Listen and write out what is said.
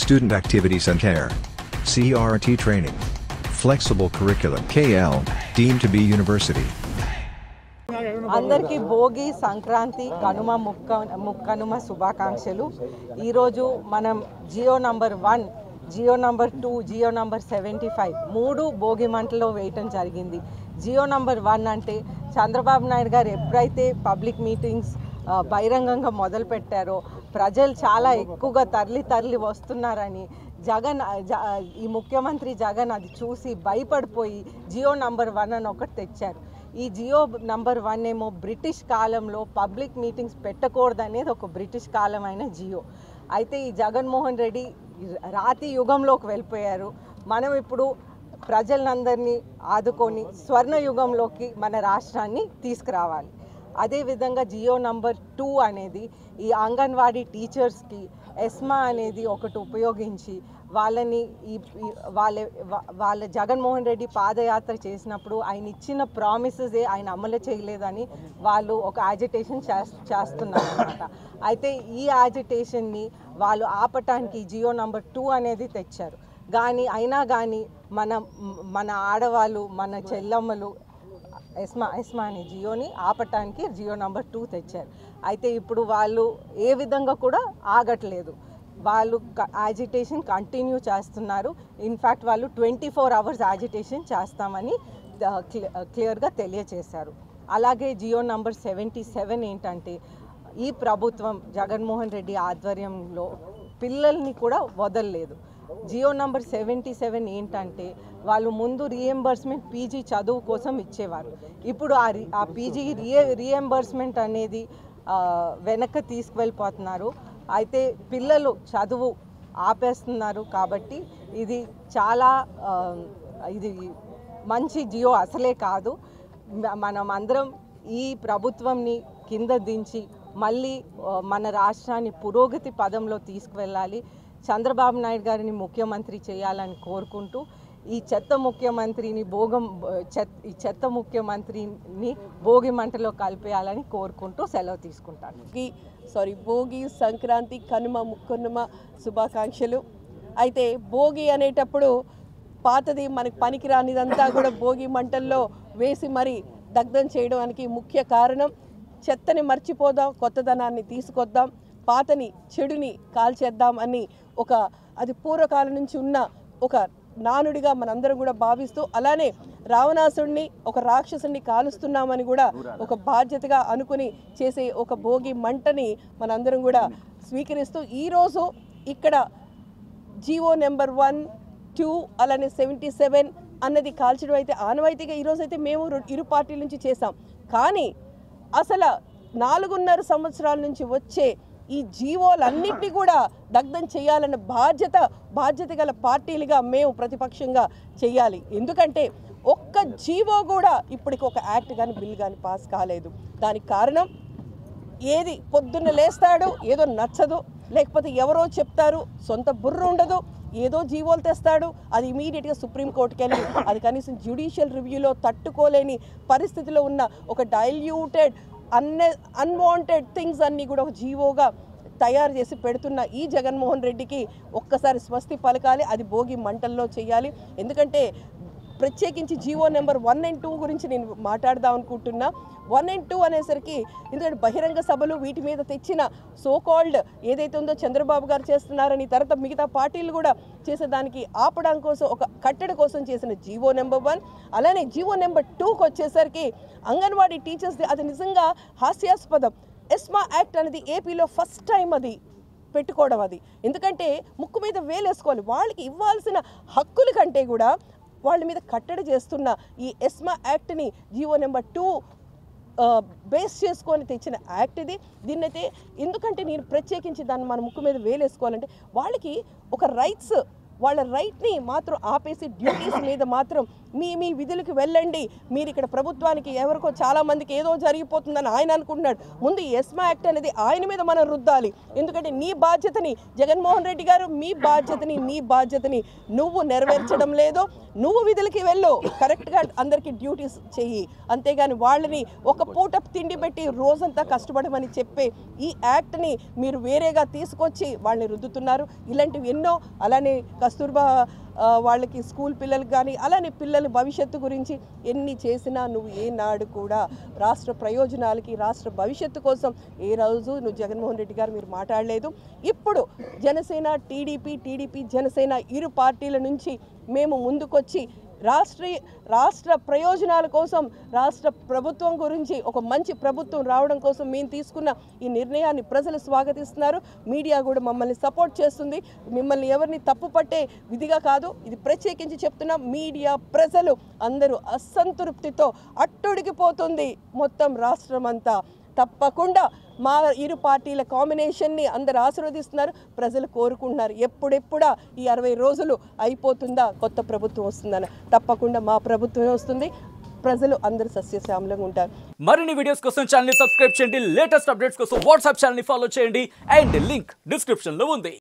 Student Activities and Care. CRT Training. Flexible Curriculum. KL, deemed to be University. అందరికీ భోగి సంక్రాంతి కనుమ శుభాకాంక్షలు. ఈరోజు మనం Jio number 1, Jio number 2, Jio number 75 మూడు భోగి మంటలో వేయటం జరిగింది. జియో నంబర్ 1 అంటే చంద్రబాబు నాయుడు గారు ఎప్పుడైతే పబ్లిక్ మీటింగ్స్ బహిరంగంగా మొదలు పెట్టారో ప్రజలు చాలా ఎక్కువగా తరలి వస్తున్నారని ఈ ముఖ్యమంత్రి జగన్ అది చూసి భయపడిపోయి జియో నంబర్ 1 అని ఒకటి తెచ్చారు. ఈ జియో నంబర్ 1 ఏమో బ్రిటిష్ కాలంలో పబ్లిక్ మీటింగ్స్ పెట్టకూడదనేది ఒక బ్రిటిష్ కాలమైన జియో. అయితే ఈ జగన్మోహన్ రెడ్డి రాతి యుగంలోకి వెళ్ళిపోయారు. మనం ఇప్పుడు ప్రజలందరినీ ఆదుకొని స్వర్ణ యుగంలోకి మన రాష్ట్రాన్ని తీసుకురావాలి. అదేవిధంగా జియో నంబర్ 2 అనేది ఈ అంగన్వాడీ టీచర్స్కి ఎస్మా అనేది ఒకటి ఉపయోగించి వాళ్ళని వాళ్ళ జగన్మోహన్ రెడ్డి పాదయాత్ర చేసినప్పుడు ఆయన ఇచ్చిన ప్రామిసెస్ ఆయన అమలు చేయలేదని వాళ్ళు ఒక యాజిటేషన్ చేస్తున్నారు అన్నమాట. అయితే ఈ యాజిటేషన్ని వాళ్ళు ఆపటానికి జియో నంబర్ 2 అనేది తెచ్చారు. అయినా కానీ మన ఆడవాళ్ళు మన చెల్లమ్మలు ఎస్మా అనే జియోని ఆపటానికి జియో నంబర్ 2 తెచ్చారు. అయితే ఇప్పుడు వాళ్ళు ఏ విధంగా కూడా ఆగట్లేదు. వాళ్ళు యాజిటేషన్ కంటిన్యూ చేస్తున్నారు. ఇన్ఫ్యాక్ట్ వాళ్ళు 24 hours యాజిటేషన్ చేస్తామని క్లియర్గా తెలియచేశారు. అలాగే జియో నంబర్ 77 ఏంటంటే ఈ ప్రభుత్వం జగన్మోహన్ రెడ్డి ఆధ్వర్యంలో పిల్లల్ని కూడా వదలలేదు. జియో నంబర్ 77 ఏంటంటే వాళ్ళు ముందు రీఎంబర్స్మెంట్ పీజీ చదువు కోసం ఇచ్చేవారు. ఇప్పుడు ఆ పీజీ రీఎంబర్స్మెంట్ అనేది వెనక్కి తీసుకువెళ్ళిపోతున్నారు. అయితే పిల్లలు చదువు ఆపేస్తున్నారు. కాబట్టి ఇది చాలా ఇది మంచి జియో అసలే కాదు. మనం అందరం ఈ ప్రభుత్వంని కింద దించి మళ్ళీ మన రాష్ట్రాన్ని పురోగతి పదంలో తీసుకువెళ్ళాలి. చంద్రబాబు నాయుడు గారిని ముఖ్యమంత్రి చేయాలని కోరుకుంటూ ఈ చెత్త ముఖ్యమంత్రిని భోగి మంటలో కలిపేయాలని కోరుకుంటూ సెలవు తీసుకుంటాను. భోగి సంక్రాంతి కనుమ శుభాకాంక్షలు. అయితే భోగి అనేటప్పుడు పాతది మనకి పనికిరానిదంతా కూడా భోగి మంటల్లో వేసి మరి దగ్ధం చేయడానికి ముఖ్య కారణం చెత్తని మర్చిపోదాం, కొత్తదనాన్ని తీసుకొద్దాం, పాతని చెడుని కాల్చేద్దాం అని అది పూర్వకాలం నుంచి ఉన్న ఒక నానుడిగా మనందరం కూడా భావిస్తూ, అలానే రావణాసుడిని ఒక రాక్షసుని కాలుస్తున్నామని కూడా ఒక బాధ్యతగా అనుకుని చేసే ఒక భోగి మంటని మనందరం కూడా స్వీకరిస్తూ ఈరోజు ఇక్కడ జియో నెంబర్ 1, 2 అలానే 77 అన్నది కాల్చడం అయితే ఆనవాయితీగా ఈరోజైతే మేము ఇరు పార్టీల నుంచి చేసాం. కానీ అసలు 4.5 సంవత్సరాల నుంచి వచ్చే ఈ జీవోలన్నింటినీ కూడా దగ్ధం చేయాలన్న బాధ్యత గల పార్టీలుగా మేము ప్రతిపక్షంగా చేయాలి. ఎందుకంటే ఒక్క జీవో కూడా ఇప్పటికి ఒక యాక్ట్ కానీ బిల్ కానీ పాస్ కాలేదు. దానికి కారణం ఏది పొద్దున్న లేస్తాడు, ఏదో నచ్చదు, లేకపోతే ఎవరో చెప్తారు, సొంత బుర్ర ఉండదు, ఏదో జీవోలు తెస్తాడు, అది ఇమీడియట్గా సుప్రీంకోర్టుకి వెళ్ళి అది కనీసం జ్యుడిషియల్ రివ్యూలో తట్టుకోలేని పరిస్థితిలో ఉన్న ఒక డైల్యూటెడ్ అన్వాంటెడ్ థింగ్స్ అన్నీ కూడా ఒక జీవోగా తయారు చేసి పెడుతున్న ఈ జగన్మోహన్ రెడ్డికి ఒక్కసారి స్వస్తి పలకాలి. అది భోగి మంటల్లో చేయాలి. ఎందుకంటే ప్రత్యేకించి జియో నెంబర్ 1 and 2 గురించి నేను మాట్లాడదాం అనుకుంటున్నా. 1 and 2 అనేసరికి ఎందుకంటే బహిరంగ సభలు వీటి మీద తెచ్చిన సోకాల్డ్ ఏదైతే ఉందో చంద్రబాబు గారు చేస్తున్నారని, తర్వాత మిగతా పార్టీలు కూడా చేసేదానికి ఆపడం కోసం ఒక కట్టడి కోసం చేసిన జియో నెంబర్ 1. అలానే జియో నెంబర్ 2కి వచ్చేసరికి అంగన్వాడీ టీచర్స్ది అది నిజంగా హాస్యాస్పదం. ఎస్మా యాక్ట్ అనేది ఏపీలో ఫస్ట్ టైం అది పెట్టుకోవడం. అది ఎందుకంటే ముక్కు మీద వేలేసుకోవాలి. వాళ్ళకి ఇవ్వాల్సిన హక్కుల కంటే కూడా వాళ్ళ మీద కట్టడి చేస్తున్న ఈ ఎస్మా యాక్ట్ని జియో నెంబర్ 2 బేస్ చేసుకొని తెచ్చిన యాక్ట్ ఇది. దీన్నైతే ఎందుకంటే నేను ప్రత్యేకించి దాన్ని మన ముక్కు మీద వేలేసుకోవాలంటే వాళ్ళకి ఒక వాళ్ళ రైట్ని మాత్రం ఆపేసి డ్యూటీస్ మీద మాత్రం మీ విధులకు వెళ్ళండి. మీరు ఇక్కడ ప్రభుత్వానికి ఎవరికో చాలామందికి ఏదో జరిగిపోతుందని ఆయన అనుకుంటున్నాడు. ముందు ఎస్మా యాక్ట్ అనేది ఆయన మీద మనం రుద్దాలి. ఎందుకంటే నీ బాధ్యతని జగన్మోహన్ రెడ్డి గారు నీ బాధ్యతని నువ్వు నెరవేర్చడం లేదు. నువ్వు విధులకి వెళ్ళు, కరెక్ట్గా అందరికీ డ్యూటీస్ చెయ్యి. అంతేగాని వాళ్ళని ఒక పూట తిండి పెట్టి రోజంతా కష్టపడమని చెప్పే ఈ యాక్ట్ని మీరు వేరేగా తీసుకొచ్చి వాళ్ళని రుద్దుతున్నారు. ఇలాంటివి ఎన్నో. అలానే కస్తూర్బా వాళ్ళకి స్కూల్ పిల్లలకు కానీ అలానే పిల్లల భవిష్యత్తు గురించి ఎన్ని చేసినా నువ్వు ఏనాడు కూడా రాష్ట్ర ప్రయోజనాలకి రాష్ట్ర భవిష్యత్తు కోసం ఏ రోజు నువ్వు జగన్మోహన్ రెడ్డి గారు మీరు మాట్లాడలేదు. ఇప్పుడు జనసేన టీడీపీ జనసేన ఇరు పార్టీల నుంచి మేము ముందుకొచ్చి రాష్ట్ర ప్రయోజనాల కోసం రాష్ట్ర ప్రభుత్వం గురించి ఒక మంచి ప్రభుత్వం రావడం కోసం మేము తీసుకున్న ఈ నిర్ణయాన్ని ప్రజలు స్వాగతిస్తున్నారు. మీడియా కూడా మమ్మల్ని సపోర్ట్ చేస్తుంది. మిమ్మల్ని ఎవరిని తప్పు పట్టే విధిగా కాదు, ఇది ప్రత్యేకించి చెప్తున్నా. మీడియా ప్రజలు అందరూ అసంతృప్తితో అట్టుడికిపోతుంది మొత్తం రాష్ట్రం అంతా. తప్పకుండా మా ఇరు పార్టీల కాంబినేషన్ని అందరు ఆశీర్వదిస్తున్నారు, ప్రజలు కోరుకుంటున్నారు. ఎప్పుడెప్పుడా ఈ 60 రోజులు అయిపోతుందా కొత్త ప్రభుత్వం వస్తుందని. తప్పకుండా మా ప్రభుత్వమే వస్తుంది. ప్రజలు అందరూ సస్యశ్యామలంగా ఉంటారు. మరిన్ని వీడియోస్ కోసం ఛానల్ ని సబ్స్క్రైబ్ చేయండి. లేటెస్ట్ అప్డేట్స్ కోసం వాట్సాప్ ఛానల్ ని ఫాలో చేయండి. అండ్ లింక్ డిస్క్రిప్షన్ లో ఉంది.